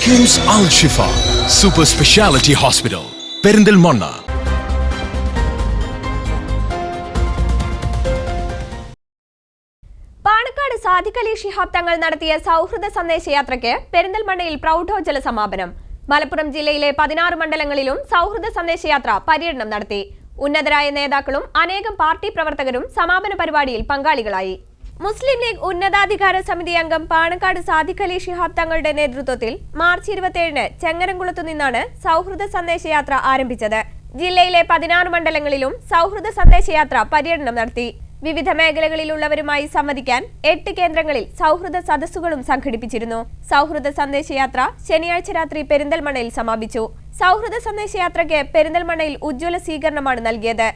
KIMS Al-Shifa Super Speciality Hospital, Perinthalmanna. Panakkad Sadiq Ali Shihab Thangal നടത്തിയ സൗഹൃദ സന്ദേശയാത്രയ്ക്ക് പെരിന്തൽമണ്ണയിൽ പ്രൗഢോജ്വല സമാപനം. മലപ്പുറം ജില്ലയിലെ 16 മണ്ഡലങ്ങളിലും സൗഹൃദ സന്ദേശയാത്ര പര്യടനം നടത്തി. ഉന്നതരായ നേതാക്കളും അനേകം പാർട്ടി പ്രവർത്തകരും സമാപന പരിപാടിയിൽ പങ്കാളികളായി. മുസ്ലിം ലീഗ് ഉന്നതാധികാര സമിതി അംഗം പാണക്കാട് സാദിഖ് അലി ശിഹാബ് തങ്ങളുടെ നേതൃത്വത്തിൽ മാർച്ച് 27-ന് ചെങ്ങരംകുളത്തു നിന്നാണ് സൗഹൃദ സന്ദേശയാത്ര ആരംഭിച്ചത്. ജില്ലയിലെ 16 മണ്ഡലങ്ങളിലും സൗഹൃദ സന്ദേശയാത്ര പര്യടനം നടത്തി. വിവിധ മേഖലകളിലുള്ളവരുമായി സംവദിക്കാൻ 8 കേന്ദ്രങ്ങളിൽ സൗഹൃദ സദസ്സുകളും സംഘടിപ്പിച്ചിരുന്നു. സൗഹൃദ സന്ദേശയാത്ര ശനിയാഴ്ച രാത്രി പെരിന്തൽമണ്ണയിൽ സമാപിച്ചു. സൗഹൃദ സന്ദേശയാത്രയ്ക്ക് പെരിന്തൽമണ്ണയിൽ ഉജ്ജ്വല സ്വീകരണമാണ് നൽകിയത്.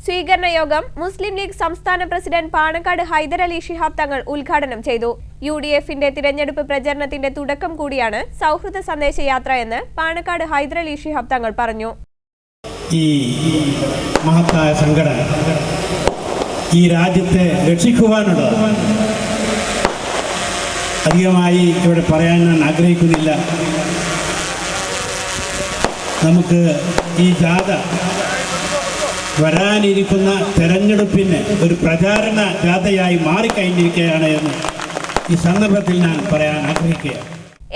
സ്വീകരണ യോഗം മുസ്ലിം ലീഗ് സംസ്ഥാന പ്രസിഡന്റ് പാണക്കാട് ഹൈദർ അലി ശിഹാബ് തങ്ങൾ ഉദ്ഘാടനം ചെയ്തു. UDFന്റെ തിരഞ്ഞെടുപ്പ് പ്രചരണത്തിന്റെ തുടക്കം കൂടിയാണ് സൗഹൃദ സന്ദേശയാത്ര എന്ന് പാണക്കാട് ഹൈദർ അലി ശിഹാബ് തങ്ങൾ പറഞ്ഞു. ഈ മഹത്തായ സംഘടന ഈ രാജ്യത്തെ രക്ഷിക്കുവാനുള്ള അധികമായി ഇവിടെ പറയാൻ ഞാൻ ആഗ്രഹിക്കുന്നില്ല. നമുക്ക് ഈ ജാഥ വരാനിരിക്കുന്ന തെരഞ്ഞെടുപ്പിന് ഒരു പ്രചാരണ ജാഥയായി മാറിക്കഴിഞ്ഞിരിക്കുകയാണ് എന്ന് ഈ സന്ദർഭത്തിൽ ഞാൻ പറയാൻ ആഗ്രഹിക്കുകയാണ്.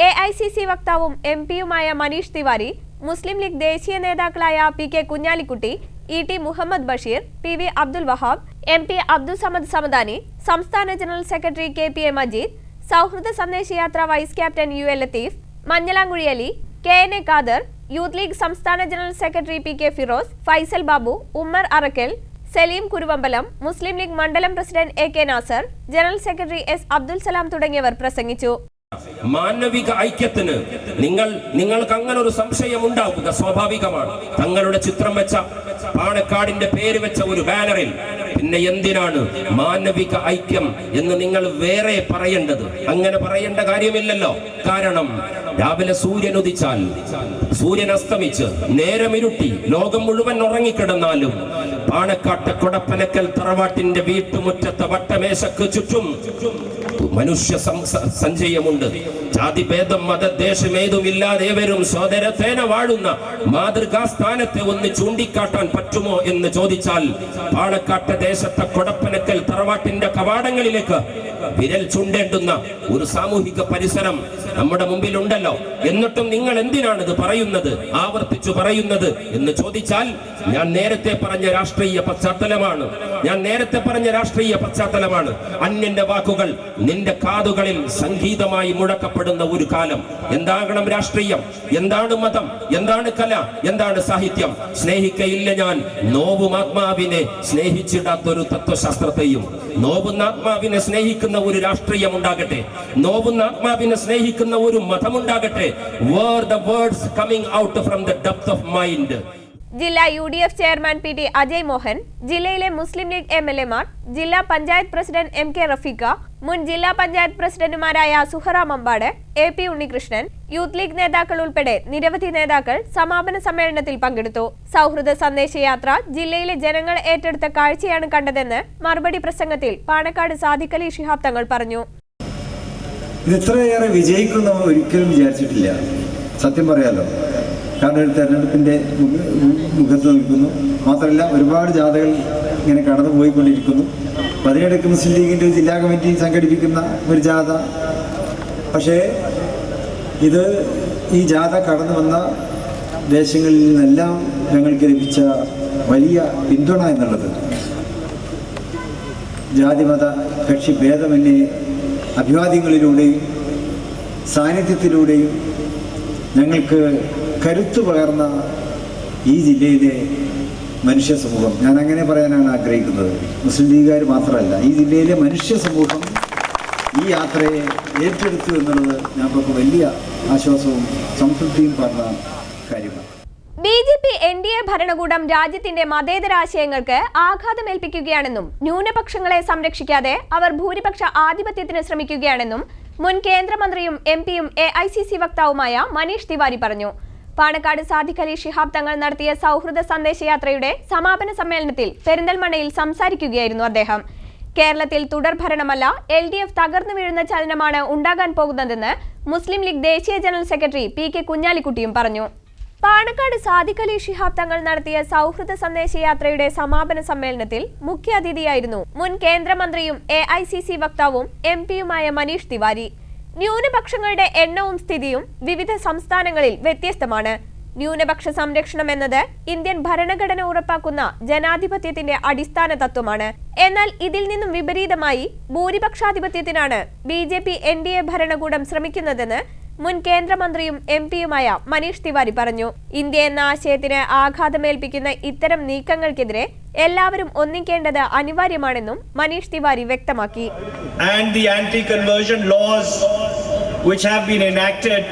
AICC വക്താവും MP-യുമായ മനീഷ് തിവാരി, മുസ്ലിം ലീഗ് ദേശീയ നേതാക്കളായ PK Kunhalikutty, ET Muhammad Basheer, PV Abdul Wahab, MP Abdul Samad Samadani, സംസ്ഥാന ജനറൽ സെക്രട്ടറി KPA മജീദ്, സൗഹൃദ സന്ദേശയാത്ര vice captain UL Latheef, Manjalamkuzhi Ali, KNA Khader, youth league സംസ്ഥാന general secretary PK Firoz, Faisal Babu, Ummer Arakkal, Saleem Kuruvambalam, Muslim league മണ്ഡലം president AK Nasar, general secretary S Abdul Salam തുടങ്ങിയവർ പ്രസംഗിച്ചു. മാനവിക ഐക്യത്തിന് നിങ്ങൾക്ക് അങ്ങനെ ഒരു സംശയം ഉണ്ടാവുക സ്വാഭാവികമാണ്. തങ്ങളുടെ ചിത്രം വെച്ച പാണക്കാടിന്റെ പേര് വെച്ച ഒരു ബാനറിൽ പിന്നെ എന്തിനാണ് മാനവിക ഐക്യം എന്ന് നിങ്ങൾ വേറെ പറയേണ്ടത്? അങ്ങനെ പറയേണ്ട കാര്യമില്ലല്ലോ. കാരണം രാവിലെ സൂര്യൻ ഉദിച്ചാൽ സൂര്യൻ അസ്തമിച്ച് നേരമിരുട്ടി ലോകം മുഴുവൻ ഉറങ്ങിക്കിടന്നാലും പാണക്കാട്ടെ കൊടപ്പനക്കൽ തറവാട്ടിന്റെ വീട്ടുമുറ്റത്തെ വട്ടമേശക്ക് ചുറ്റും മനുഷ്യ സഞ്ചയമുണ്ട്. ജാതിഭേദം മതദേശമേതുമില്ലാതെ ഏവരും സോദരത്തേന വാഴുന്ന മാതൃകാ സ്ഥാനത്തെ ഒന്ന് ചൂണ്ടിക്കാട്ടാൻ പറ്റുമോ എന്ന് ചോദിച്ചാൽ പാണക്കാട്ടെ ദേശത്തെ കൊടപ്പനക്കൽ തറവാട്ടിന്റെ കവാടങ്ങളിലേക്ക് വിരൽ ചൂണ്ടേണ്ടുന്ന ഒരു സാമൂഹിക പരിസരം നമ്മുടെ മുമ്പിലുണ്ടല്ലോ. എന്നിട്ടും നിങ്ങൾ എന്തിനാണ് ഇത് പറയുന്നത്, ആവർത്തിച്ചു പറയുന്നത് എന്ന് ചോദിച്ചാൽ ഞാൻ നേരത്തെ പറഞ്ഞ രാഷ്ട്രീയ പശ്ചാത്തലമാണ്. അന്യന്റെ വാക്കുകൾ നിന്റെ കാതുകളിൽ സംഗീതമായി മുഴക്കപ്പെടുന്ന ഒരു കാലം. എന്താകണം രാഷ്ട്രീയം, എന്താണ് മതം, എന്താണ് കല, എന്താണ് സാഹിത്യം? സ്നേഹിക്കയില്ല ഞാൻ നോവും ആത്മാവിനെ സ്നേഹിച്ചിടാത്തൊരു തത്വശാസ്ത്രത്തെയും. നോവുന്ന ആത്മാവിനെ സ്നേഹിക്കുന്ന ഒരു രാഷ്ട്രീയം ഉണ്ടാകട്ടെ, നോവുന്ന ആത്മാവിനെ സ്നേഹിക്കുന്ന ഒരു മതമുണ്ടാകട്ടെ. Were the words coming out from the depth of mind? ജില്ലാ UDF chairman PT Ajay Mohan, ജില്ലയിലെ മുസ്ലിം ലീഗ് MLA-മാർ, ജില്ലാ പഞ്ചായത്ത് പ്രസിഡന്റ് MK റഫീഖ, മുൻ ജില്ലാ പഞ്ചായത്ത് പ്രസിഡന്റുമാരായ Suhara Mambad, AP Unnikrishnan, youth league നേതാക്കൾ ഉൾപ്പെടെ നിരവധി നേതാക്കൾ സമാപന സമ്മേളനത്തിൽ പങ്കെടുത്തു. സൗഹൃദ സന്ദേശയാത്ര ജില്ലയിലെ ജനങ്ങൾ ഏറ്റെടുത്ത കാഴ്ചയാണ് കണ്ടതെന്ന് മറുപടി പ്രസംഗത്തിൽ പാണക്കാട് സാദിഖ് അലി ശിഹാബ് തങ്ങൾ പറഞ്ഞു. ഇത്രയേറെ വിജയിക്കുന്ന ഒരിക്കലും വിചാരിച്ചിട്ടില്ല, സത്യം പറയാലോ. കാരണം ഒരു തെരഞ്ഞെടുപ്പിൻ്റെ മുഖത്ത് നിൽക്കുന്നു. മാത്രമല്ല ഒരുപാട് ജാഥകൾ ഇങ്ങനെ കടന്നു പോയിക്കൊണ്ടിരിക്കുന്നു. 17 മുസ്ലിം ലീഗിൻ്റെ ജില്ലാ കമ്മിറ്റി സംഘടിപ്പിക്കുന്ന ഒരു ജാഥ. പക്ഷേ ഈ ജാഥ കടന്നു വന്ന ദേശങ്ങളിൽ നിന്നെല്ലാം ഞങ്ങൾക്ക് ലഭിച്ച വലിയ പിന്തുണ എന്നുള്ളത് ജാതിമത കക്ഷി ഭേദമന്യേ അഭിവാദ്യങ്ങളിലൂടെയും സാന്നിധ്യത്തിലൂടെയും ഞങ്ങൾക്ക് കരുത്തു പകർന്ന ഈ ജില്ലയിലെ മനുഷ്യ സമൂഹം, ഞാൻ അങ്ങനെ പറയാനാണ് ആഗ്രഹിക്കുന്നത്. മുസ്ലിം ലീഗുകാർ മാത്രമല്ല, ഈ ജില്ലയിലെ മനുഷ്യ സമൂഹം ഈ യാത്രയെ ഏറ്റെടുത്തു എന്നുള്ളത് ഞങ്ങൾക്ക് വലിയ ആശ്വാസവും സംതൃപ്തിയും പറഞ്ഞ കാര്യമാണ്. BJP NDA ഭരണകൂടം രാജ്യത്തിന്റെ മതേതരാശയങ്ങൾക്ക് ആഘാതമേൽപ്പിക്കുകയാണെന്നും ന്യൂനപക്ഷങ്ങളെ സംരക്ഷിക്കാതെ അവർ ഭൂരിപക്ഷ ആധിപത്യത്തിന് ശ്രമിക്കുകയാണെന്നും മുൻ കേന്ദ്രമന്ത്രിയും MPയും AICC വക്താവുമായ മനീഷ് തിവാരി പറഞ്ഞു. പാണക്കാട് സാദിഖ് അലി ശിഹാബ് തങ്ങൾ നടത്തിയ സൗഹൃദ സന്ദേശയാത്രയുടെ സമാപന സമ്മേളനത്തിൽ പെരിന്തൽമണ്ണയിൽ സംസാരിക്കുകയായിരുന്നു അദ്ദേഹം. കേരളത്തിൽ തുടർഭരണമല്ല LDF തകർന്നു വീഴുന്ന ചലനമാണ് ഉണ്ടാകാൻ പോകുന്നതെന്ന് മുസ്ലിം ലീഗ് ദേശീയ ജനറൽ സെക്രട്ടറി PK കുഞ്ഞാലിക്കുട്ടിയും പറഞ്ഞു. പാണക്കാട് സാദിഖ് അലി ശിഹാബ് തങ്ങൾ നടത്തിയ സൗഹൃദ സന്ദേശയാത്രയുടെ സമാപന സമ്മേളനത്തിൽ മുഖ്യാതിഥിയായിരുന്നു മുൻ കേന്ദ്രമന്ത്രിയും AICC വക്താവും MPയുമായ മനീഷ് തിവാരി. ന്യൂനപക്ഷങ്ങളുടെ എണ്ണവും സ്ഥിതിയും വിവിധ സംസ്ഥാനങ്ങളിൽ വ്യത്യസ്തമാണ്. ന്യൂനപക്ഷ സംരക്ഷണം എന്നത് ഇന്ത്യൻ ഭരണഘടന ഉറപ്പാക്കുന്ന ജനാധിപത്യത്തിന്റെ അടിസ്ഥാന തത്വമാണ്. എന്നാൽ ഇതിൽ നിന്നും വിപരീതമായി ഭൂരിപക്ഷാധിപത്യത്തിനാണ് BJP NDA ഭരണകൂടം ശ്രമിക്കുന്നതെന്ന് മുൻ കേന്ദ്രമന്ത്രിയും MPയുമായ മനീഷ് തിവാരി പറഞ്ഞു. ഇന്ത്യ എന്ന ആശയത്തിന് ആഘാതമേൽപ്പിക്കുന്ന ഇത്തരം നീക്കങ്ങൾക്കെതിരെ എല്ലാവരും ഒന്നിക്കേണ്ടത് അനിവാര്യമാണെന്നും മനീഷ് തിവാരി വ്യക്തമാക്കി. And the anti-conversion laws which have been enacted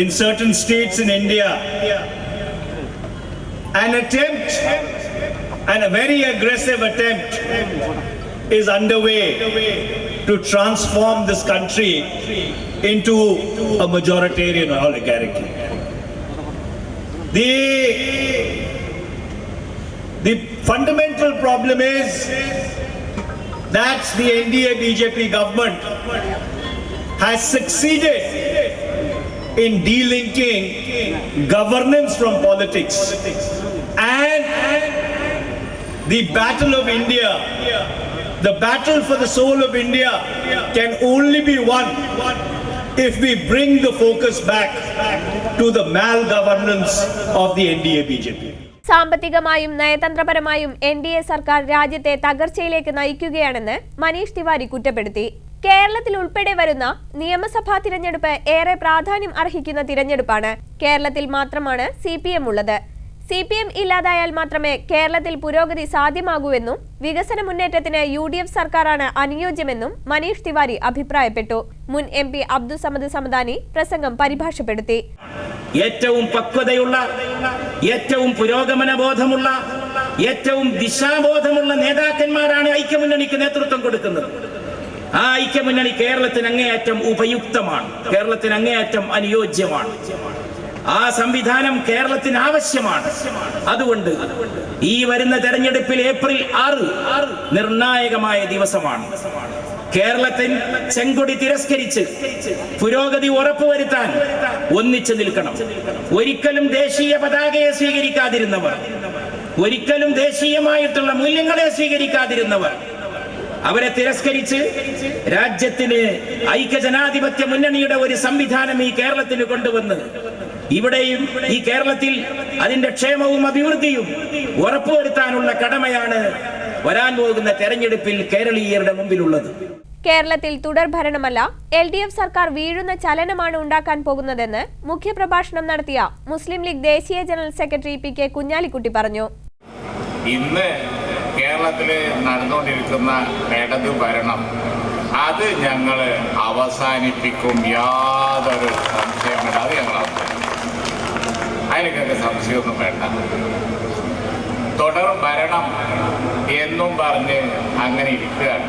in certain states in India, an attempt and a very aggressive attempt is underway to transform this country into a majoritarian oligarchy. The fundamental problem is that the NDA BJP government has succeeded in delinking governance from politics, and the battle of India, the battle for the soul of India can only be won if we bring the focus back to the malgovernance of the NDA BJP. സാമ്പത്തികമായും നയതന്ത്രപരമായും NDA സർക്കാർ രാജ്യത്തെ തകർച്ചയിലേക്ക് നയിക്കുകയാണെന്ന് മനീഷ് തിവാരി കുറ്റപ്പെടുത്തി. കേരളത്തിൽ ഉൾപ്പെടെ വരുന്ന നിയമസഭാ തിരഞ്ഞെടുപ്പ് ഏറെ പ്രാധാന്യം അർഹിക്കുന്ന തിരഞ്ഞെടുപ്പാണ്. കേരളത്തിൽ മാത്രമാണ് CPM ഉള്ളത്. CPM ഇല്ലാതായാൽ മാത്രമേ കേരളത്തിൽ പുരോഗതി സാധ്യമാകൂവെന്നും വികസന മുന്നേറ്റത്തിന് UDF സർക്കാരാണ് അനുയോജ്യമെന്നും മനീഷ് തിവാരി അഭിപ്രായപ്പെട്ടു. മുൻ MP അബ്ദുൾ സമദ് സമദാനി പ്രസംഗം പരിഭാഷപ്പെടുത്തി. ഏറ്റവും പക്വതയുള്ള, ഏറ്റവും പുരോഗമന ബോധമുള്ള, ഏറ്റവും ദിശാബോധമുള്ള നേതാക്കന്മാരാണ് ഐക്യമുന്നണിക്ക് നേതൃത്വം കൊടുക്കുന്നത്. ആ ഐക്യമുന്നണി കേരളത്തിന് അങ്ങേയറ്റം ഉപയുക്തമാണ്, കേരളത്തിന് അങ്ങേയറ്റം അനുയോജ്യമാണ്. ആ സംവിധാനം കേരളത്തിന് ആവശ്യമാണ്. അതുകൊണ്ട് ഈ വരുന്ന തെരഞ്ഞെടുപ്പിൽ ഏപ്രിൽ 6 നിർണായകമായ ദിവസമാണ്. കേരളത്തിൽ ചെങ്കൊടി തിരസ്കരിച്ച് പുരോഗതി ഉറപ്പുവരുത്താൻ ഒന്നിച്ചു നിൽക്കണം. ഒരിക്കലും ദേശീയ പതാകയെ സ്വീകരിക്കാതിരുന്നവർ, ഒരിക്കലും ദേശീയമായിട്ടുള്ള മൂല്യങ്ങളെ സ്വീകരിക്കാതിരുന്നവർ, അവരെ തിരസ്കരിച്ച് രാജ്യത്തിന് ഐക്യജനാധിപത്യ മുന്നണിയുടെ ഒരു സംവിധാനം ഈ കേരളത്തിന് കൊണ്ടുവന്ന് ഇവിടെയും ഈ കേരളത്തിൽ അതിന്റെ ക്ഷേമവും അഭിവൃദ്ധിയും ഉറപ്പുവരുത്താനുള്ള കടമയാണ് വരാൻ പോകുന്ന തെരഞ്ഞെടുപ്പിൽ കേരളീയരുടെ മുമ്പിലുള്ളത്. കേരളത്തിൽ തുടർഭരണമല്ല LDF സർക്കാർ വീഴുന്ന ചലനമാണ് ഉണ്ടാക്കാൻ പോകുന്നതെന്ന് മുഖ്യപ്രഭാഷണം നടത്തിയ മുസ്ലിം ലീഗ് ദേശീയ ജനറൽ സെക്രട്ടറി PK കുഞ്ഞാലിക്കുട്ടി പറഞ്ഞു. ഇന്ന് കേരളത്തിൽ നടന്നുകൊണ്ടിരിക്കുന്ന ഇടതു ഭരണം അത് ഞങ്ങൾ അവസാനിപ്പിക്കും, യാതൊരു സംശയമില്ല. അത് ഞങ്ങൾ അതിനൊക്കെ സംശയമൊന്നും വേണ്ട. തുടർ ഭരണം എന്നും പറഞ്ഞ് അങ്ങനെ ഇരിക്കുകയാണ്.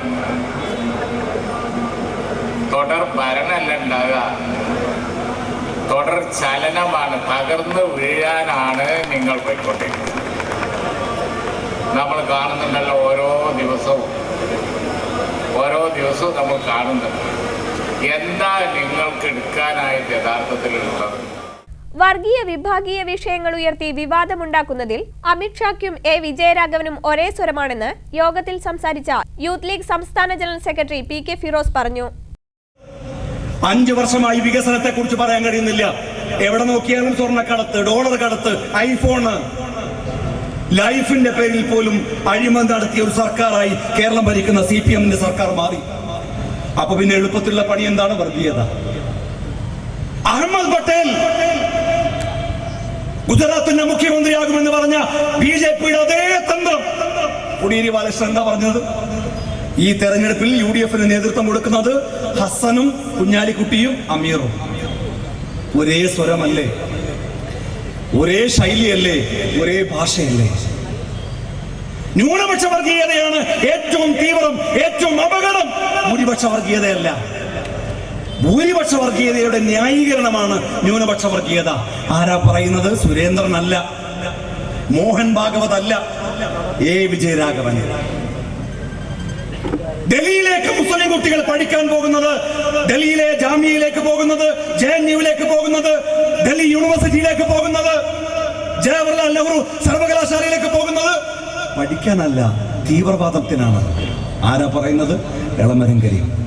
തുടർ ഭരണമല്ല ഉണ്ടാകുക, തുടർ ചലനമാണ്. തകർന്നു വീഴാനാണ് നിങ്ങൾ പോയിക്കൊണ്ടിരിക്കുന്നത്. നമ്മൾ കാണുന്നുണ്ടല്ലോ, ഓരോ ദിവസവും നമ്മൾ കാണുന്നുണ്ട്. എന്താ നിങ്ങൾക്ക് എടുക്കാനായിട്ട് യഥാർത്ഥത്തിലുള്ളത്? വർഗീയ വിഭാഗീയ വിഷയങ്ങൾ ഉയർത്തി വിവാദമുണ്ടാക്കുന്നതിൽ അമിത്ഷായ്ക്കും വിജയരാഘവനും ഒരേ സ്വരമാണെന്ന് യോഗത്തിൽ സംസാരിച്ച യൂത്ത് ലീഗ് സംസ്ഥാന ജനറൽ സെക്രട്ടറി PK ഫിറോസ് പറഞ്ഞു. 5 വർഷമായി വികസനത്തെ കുറിച്ച് പറയാൻ കഴിയുന്നില്ല. എവിടെ നോക്കിയാലും സ്വർണ്ണക്കടത്ത്, ഡോളർ കടത്ത്, ഐഫോണ്, ലൈഫിന്റെ പേരിൽ പോലും അഴിമതി നടത്തിയ ഒരു സർക്കാരായി കേരളം ഭരിക്കുന്ന CPMന്റെ സർക്കാർ മാറി. അപ്പൊ പിന്നെ എളുപ്പത്തിലുള്ള പണി എന്താണ്? വർഗീയത. അഹമ്മദ് പട്ടേൽ ഗുജറാത്തിന്റെ മുഖ്യമന്ത്രിയാകുമെന്ന് പറഞ്ഞ BJPയുടെ അതേ തന്ത്രം കോടിയേരി ബാലകൃഷ്ണൻ എന്താ പറഞ്ഞത്? ഈ തെരഞ്ഞെടുപ്പിൽ UDFന് നേതൃത്വം കൊടുക്കുന്നത് ഹസനും കുഞ്ഞാലിക്കുട്ടിയും അമീറും. ഒരേ സ്വരമല്ലേ? ഒരേ ശൈലിയല്ലേ, ഒരേ ഭാഷയല്ലേ? ന്യൂനപക്ഷ വർഗീയതയാണ് ഏറ്റവും തീവ്രം, ഏറ്റവും അപകടം, ഭൂരിപക്ഷ വർഗീയതയല്ല. ഭൂരിപക്ഷ വർഗീയതയുടെ ന്യായീകരണമാണ് ന്യൂനപക്ഷ വർഗീയത. ആരാ പറയുന്നത്? സുരേന്ദ്രനല്ല, മോഹൻ ഭാഗവത് അല്ല, എ വിജയരാഘവൻ. ഡൽഹിയിലേക്ക് മുസ്ലിം കുട്ടികൾ പഠിക്കാൻ പോകുന്നത്, ഡൽഹിയിലെ ജാമ്യയിലേക്ക് പോകുന്നത്, JNUവിലേക്ക് പോകുന്നത്, ഡൽഹി യൂണിവേഴ്സിറ്റിയിലേക്ക് പോകുന്നത്, ജവഹർലാൽ നെഹ്റു സർവകലാശാലയിലേക്ക് പോകുന്നത് പഠിക്കാനല്ല, തീവ്രവാദത്തിനാണ്. ആരാ പറയുന്നത്? എളമരം കരീം.